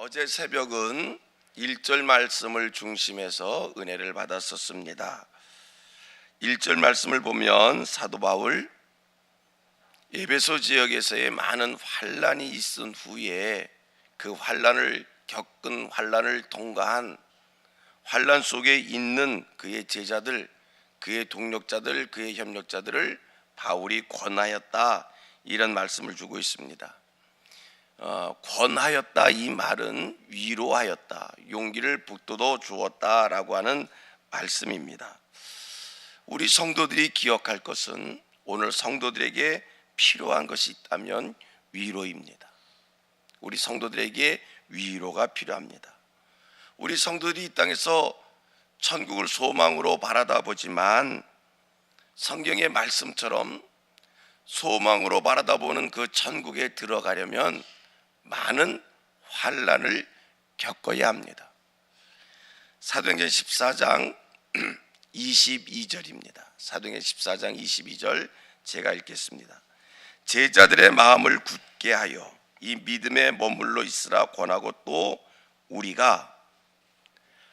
어제 새벽은 1절 말씀을 중심해서 은혜를 받았었습니다. 1절 말씀을 보면 사도 바울 에베소 지역에서의 많은 환난이 있은 후에 그 환난을 겪은, 환난을 통과한, 환난 속에 있는 그의 제자들, 그의 동력자들, 그의 협력자들을 바울이 권하였다, 이런 말씀을 주고 있습니다. 권하였다, 이 말은 위로하였다, 용기를 북돋워 주었다라고 하는 말씀입니다. 우리 성도들이 기억할 것은, 오늘 성도들에게 필요한 것이 있다면 위로입니다. 우리 성도들에게 위로가 필요합니다. 우리 성도들이 이 땅에서 천국을 소망으로 바라다 보지만 성경의 말씀처럼 소망으로 바라다 보는 그 천국에 들어가려면 많은 환난을 겪어야 합니다. 사도행전 14장 22절입니다. 사도행전 14장 22절 제가 읽겠습니다. 제자들의 마음을 굳게 하여 이 믿음에 머물러 있으라 권하고 또 우리가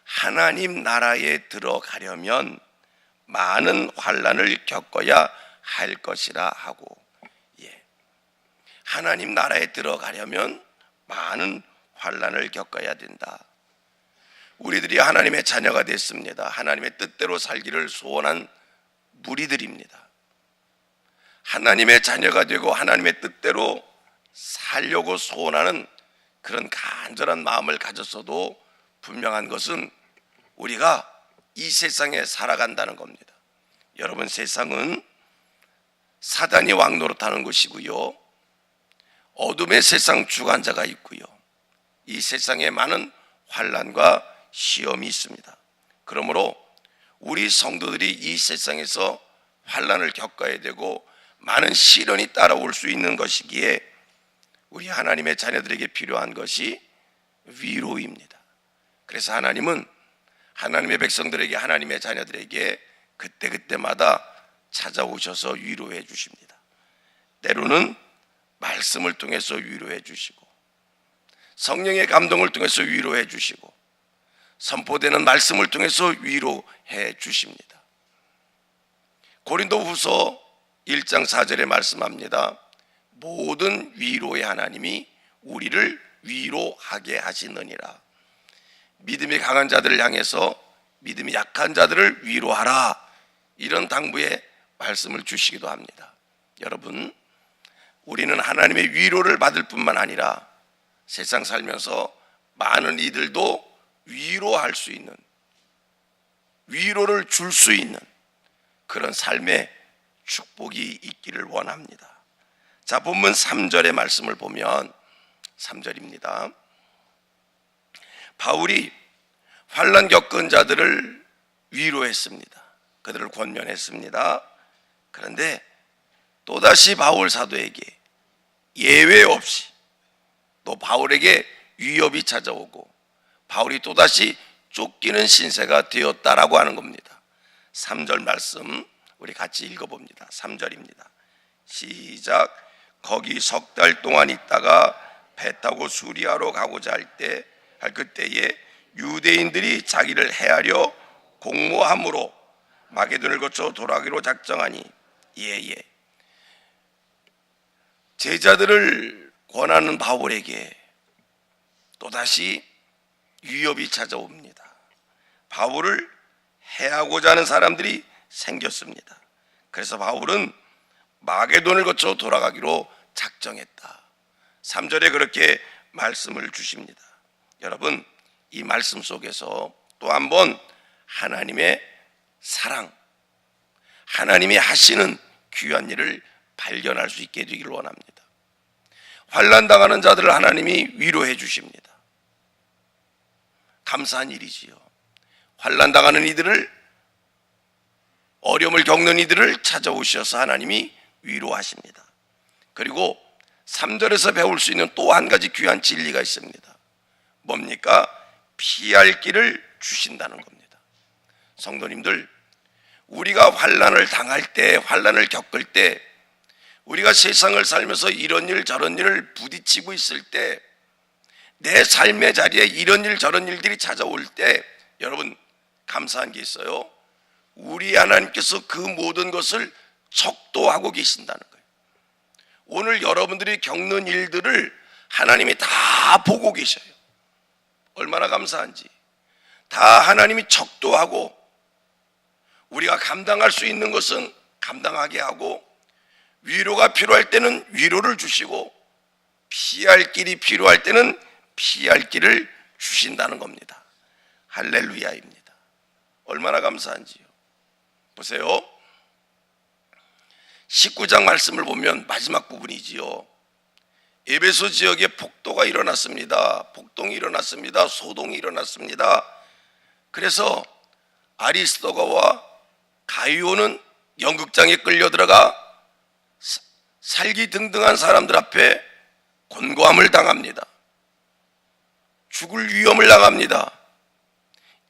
하나님 나라에 들어가려면 많은 환난을 겪어야 할 것이라 하고, 하나님 나라에 들어가려면 많은 환난을 겪어야 된다. 우리들이 하나님의 자녀가 됐습니다. 하나님의 뜻대로 살기를 소원한 무리들입니다. 하나님의 자녀가 되고 하나님의 뜻대로 살려고 소원하는 그런 간절한 마음을 가졌어도 분명한 것은 우리가 이 세상에 살아간다는 겁니다. 여러분, 세상은 사단이 왕노릇하는 것이고요, 어둠의 세상 주관자가 있고요, 이 세상에 많은 환난과 시험이 있습니다. 그러므로 우리 성도들이 이 세상에서 환난을 겪어야 되고 많은 시련이 따라올 수 있는 것이기에 우리 하나님의 자녀들에게 필요한 것이 위로입니다. 그래서 하나님은 하나님의 백성들에게, 하나님의 자녀들에게 그때그때마다 찾아오셔서 위로해 주십니다. 때로는 말씀을 통해서 위로해 주시고, 성령의 감동을 통해서 위로해 주시고, 선포되는 말씀을 통해서 위로해 주십니다. 고린도후서 1장 4절에 말씀합니다. 모든 위로의 하나님이 우리를 위로하게 하시느니라. 믿음이 강한 자들을 향해서 믿음이 약한 자들을 위로하라, 이런 당부의 말씀을 주시기도 합니다. 여러분, 우리는 하나님의 위로를 받을 뿐만 아니라 세상 살면서 많은 이들도 위로할 수 있는, 위로를 줄 수 있는 그런 삶의 축복이 있기를 원합니다. 자, 본문 3절의 말씀을 보면 3절입니다. 바울이 환난 겪은 자들을 위로했습니다. 그들을 권면했습니다. 그런데 또다시 바울 사도에게 예외 없이 또 바울에게 위협이 찾아오고 바울이 또다시 쫓기는 신세가 되었다라고 하는 겁니다. 3절 말씀 우리 같이 읽어봅니다. 3절입니다. 시작. 거기 석 달 동안 있다가 배 타고 수리아로 가고자 할 그때에 유대인들이 자기를 해하려 공모함으로 마게도를 거쳐 돌아가기로 작정하니, 제자들을 권하는 바울에게 또다시 위협이 찾아옵니다. 바울을 해하고자 하는 사람들이 생겼습니다. 그래서 바울은 마게돈을 거쳐 돌아가기로 작정했다. 3절에 그렇게 말씀을 주십니다. 여러분, 이 말씀 속에서 또 한 번 하나님의 사랑, 하나님이 하시는 귀한 일을 발견할 수 있게 되기를 원합니다. 환난당하는 자들을 하나님이 위로해 주십니다. 감사한 일이지요. 환난당하는 이들을, 어려움을 겪는 이들을 찾아오셔서 하나님이 위로하십니다. 그리고 3절에서 배울 수 있는 또 한 가지 귀한 진리가 있습니다. 뭡니까? 피할 길을 주신다는 겁니다. 성도님들, 우리가 환난을 당할 때, 환난을 겪을 때, 우리가 세상을 살면서 이런 일 저런 일을 부딪히고 있을 때 내 삶의 자리에 이런 일 저런 일들이 찾아올 때 여러분 감사한 게 있어요. 우리 하나님께서 그 모든 것을 척도하고 계신다는 거예요. 오늘 여러분들이 겪는 일들을 하나님이 다 보고 계셔요. 얼마나 감사한지. 다 하나님이 척도하고 우리가 감당할 수 있는 것은 감당하게 하고, 위로가 필요할 때는 위로를 주시고, 피할 길이 필요할 때는 피할 길을 주신다는 겁니다. 할렐루야입니다. 얼마나 감사한지요. 보세요. 19장 말씀을 보면 마지막 부분이지요. 에베소 지역에 폭도가 일어났습니다. 폭동이 일어났습니다. 소동이 일어났습니다. 그래서 아리스도가와 가이오는 연극장에 끌려 들어가 살기 등등한 사람들 앞에 곤고함을 당합니다. 죽을 위험을 당합니다.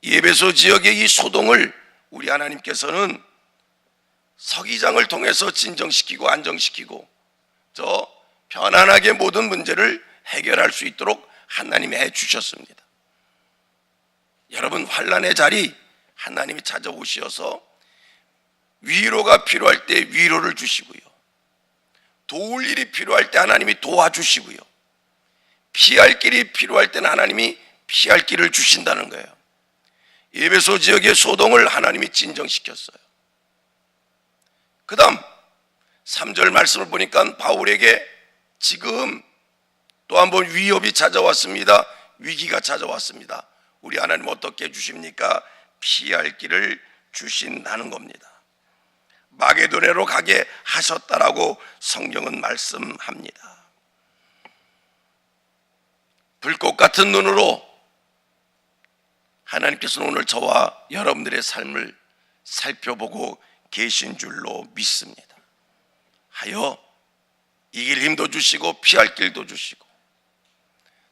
에베소 지역의 이 소동을 우리 하나님께서는 서기장을 통해서 진정시키고 안정시키고 저 편안하게 모든 문제를 해결할 수 있도록 하나님이 해주셨습니다. 여러분, 환난의 자리 하나님이 찾아오셔서 위로가 필요할 때 위로를 주시고요, 도울 일이 필요할 때 하나님이 도와주시고요, 피할 길이 필요할 때는 하나님이 피할 길을 주신다는 거예요. 에베소 지역의 소동을 하나님이 진정시켰어요. 그 다음 3절 말씀을 보니까 바울에게 지금 또 한 번 위협이 찾아왔습니다. 위기가 찾아왔습니다. 우리 하나님 어떻게 해주십니까? 피할 길을 주신다는 겁니다. 마게도네로 가게 하셨다라고 성경은 말씀합니다. 불꽃 같은 눈으로 하나님께서는 오늘 저와 여러분들의 삶을 살펴보고 계신 줄로 믿습니다. 하여 이길 힘도 주시고 피할 길도 주시고.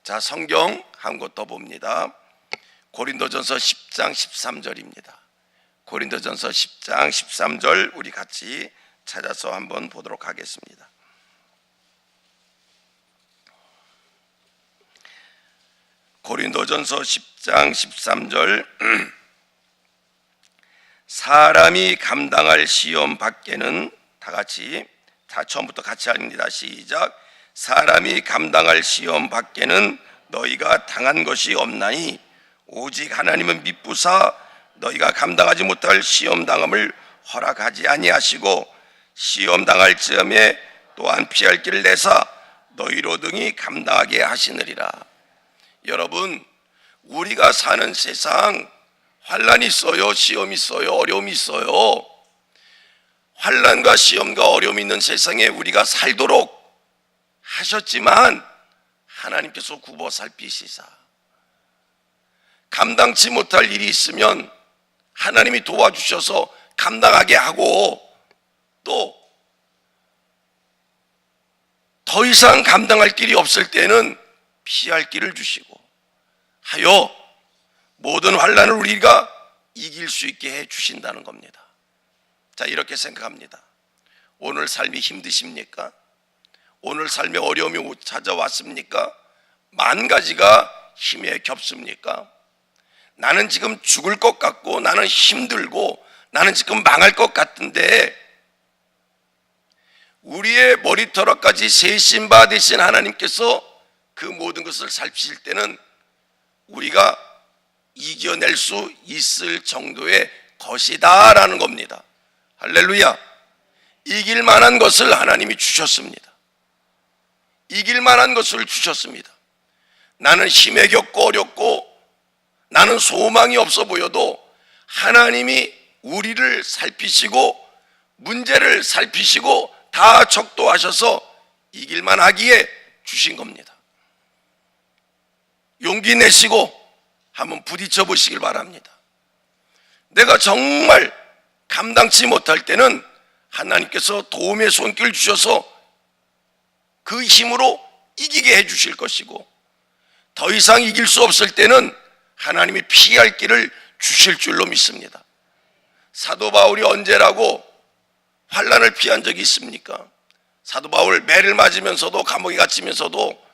자, 성경 한 곳 더 봅니다. 고린도전서 10장 13절입니다. 고린도전서 10장 13절 우리 같이 찾아서 한번 보도록 하겠습니다. 고린도전서 10장 13절 사람이 감당할 시험 밖에는, 다 같이, 다 처음부터 같이 합니다. 시작. 사람이 감당할 시험 밖에는 너희가 당한 것이 없나니 오직 하나님은 미쁘사 너희가 감당하지 못할 시험 당함을 허락하지 아니하시고 시험 당할 즈음에 또한 피할 길을 내사 너희로 등이 감당하게 하시느니라. 여러분, 우리가 사는 세상 환난이 있어요, 시험이 있어요, 어려움이 있어요. 환난과 시험과 어려움이 있는 세상에 우리가 살도록 하셨지만 하나님께서 굽어 살피시사 감당치 못할 일이 있으면 하나님이 도와주셔서 감당하게 하고, 또 더 이상 감당할 길이 없을 때는 피할 길을 주시고 하여 모든 환난을 우리가 이길 수 있게 해 주신다는 겁니다. 자, 이렇게 생각합니다. 오늘 삶이 힘드십니까? 오늘 삶에 어려움이 찾아왔습니까? 만 가지가 힘에 겹습니까? 나는 지금 죽을 것 같고, 나는 힘들고, 나는 지금 망할 것 같은데, 우리의 머리털까지 세신 바 되신 하나님께서 그 모든 것을 살피실 때는 우리가 이겨낼 수 있을 정도의 것이다 라는 겁니다. 할렐루야. 이길 만한 것을 하나님이 주셨습니다. 이길 만한 것을 주셨습니다. 나는 힘에 겪고 어렵고 나는 소망이 없어 보여도 하나님이 우리를 살피시고 문제를 살피시고 다 척도하셔서 이길만 하기에 주신 겁니다. 용기 내시고 한번 부딪혀 보시길 바랍니다. 내가 정말 감당치 못할 때는 하나님께서 도움의 손길 주셔서 그 힘으로 이기게 해 주실 것이고, 더 이상 이길 수 없을 때는 하나님이 피할 길을 주실 줄로 믿습니다. 사도 바울이 언제라고 환난을 피한 적이 있습니까? 사도 바울 매를 맞으면서도 감옥에 갇히면서도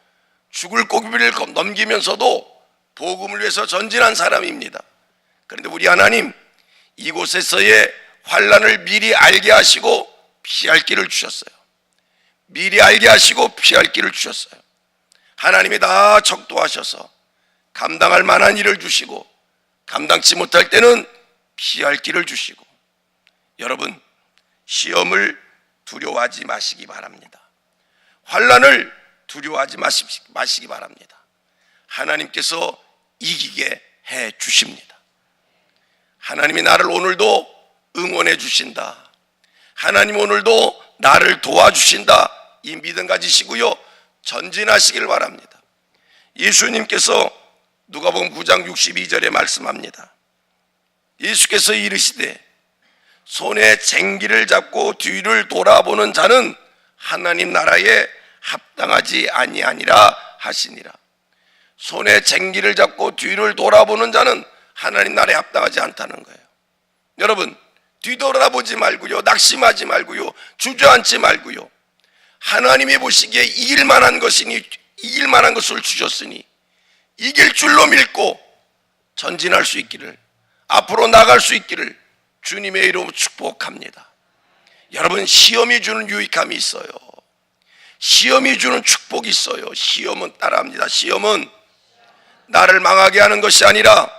죽을 고비를 넘기면서도 복음을 위해서 전진한 사람입니다. 그런데 우리 하나님 이곳에서의 환난을 미리 알게 하시고 피할 길을 주셨어요. 미리 알게 하시고 피할 길을 주셨어요. 하나님이 다 척도하셔서 감당할 만한 일을 주시고 감당치 못할 때는 피할 길을 주시고, 여러분 시험을 두려워하지 마시기 바랍니다. 환난을 두려워하지 마시기 바랍니다. 하나님께서 이기게 해 주십니다. 하나님이 나를 오늘도 응원해 주신다. 하나님 오늘도 나를 도와주신다. 이 믿음 가지시고요, 전진하시길 바랍니다. 예수님께서 누가복음 9장 62절에 말씀합니다. 예수께서 이르시되 손에 쟁기를 잡고 뒤를 돌아보는 자는 하나님 나라에 합당하지 아니하니라 하시니라. 손에 쟁기를 잡고 뒤를 돌아보는 자는 하나님 나라에 합당하지 않다는 거예요. 여러분 뒤돌아보지 말고요, 낙심하지 말고요, 주저앉지 말고요, 하나님이 보시기에 이길 만한 것이니 이길 만한 것을 주셨으니 이길 줄로 믿고 전진할 수 있기를, 앞으로 나갈 수 있기를 주님의 이름으로 축복합니다. 여러분 시험이 주는 유익함이 있어요. 시험이 주는 축복이 있어요. 시험은 따라합니다. 시험은 나를 망하게 하는 것이 아니라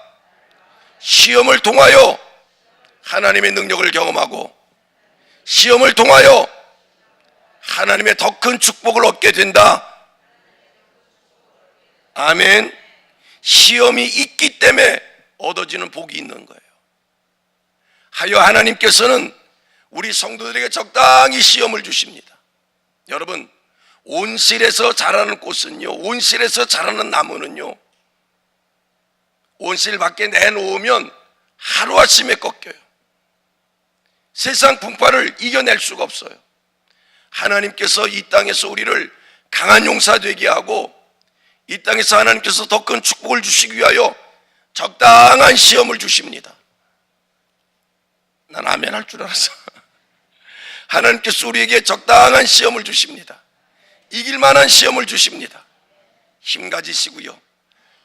시험을 통하여 하나님의 능력을 경험하고 시험을 통하여 하나님의 더 큰 축복을 얻게 된다. 아멘. 시험이 있기 때문에 얻어지는 복이 있는 거예요. 하여 하나님께서는 우리 성도들에게 적당히 시험을 주십니다. 여러분 온실에서 자라는 꽃은요, 온실에서 자라는 나무는요, 온실 밖에 내놓으면 하루아침에 꺾여요. 세상 풍파를 이겨낼 수가 없어요. 하나님께서 이 땅에서 우리를 강한 용사 되게 하고 이 땅에서 하나님께서 더 큰 축복을 주시기 위하여 적당한 시험을 주십니다. 난 아멘 할 줄 알았어. 하나님께서 우리에게 적당한 시험을 주십니다. 이길 만한 시험을 주십니다. 힘 가지시고요,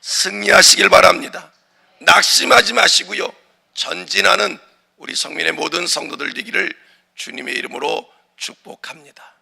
승리하시길 바랍니다. 낙심하지 마시고요, 전진하는 우리 성민의 모든 성도들 되기를 주님의 이름으로 축복합니다.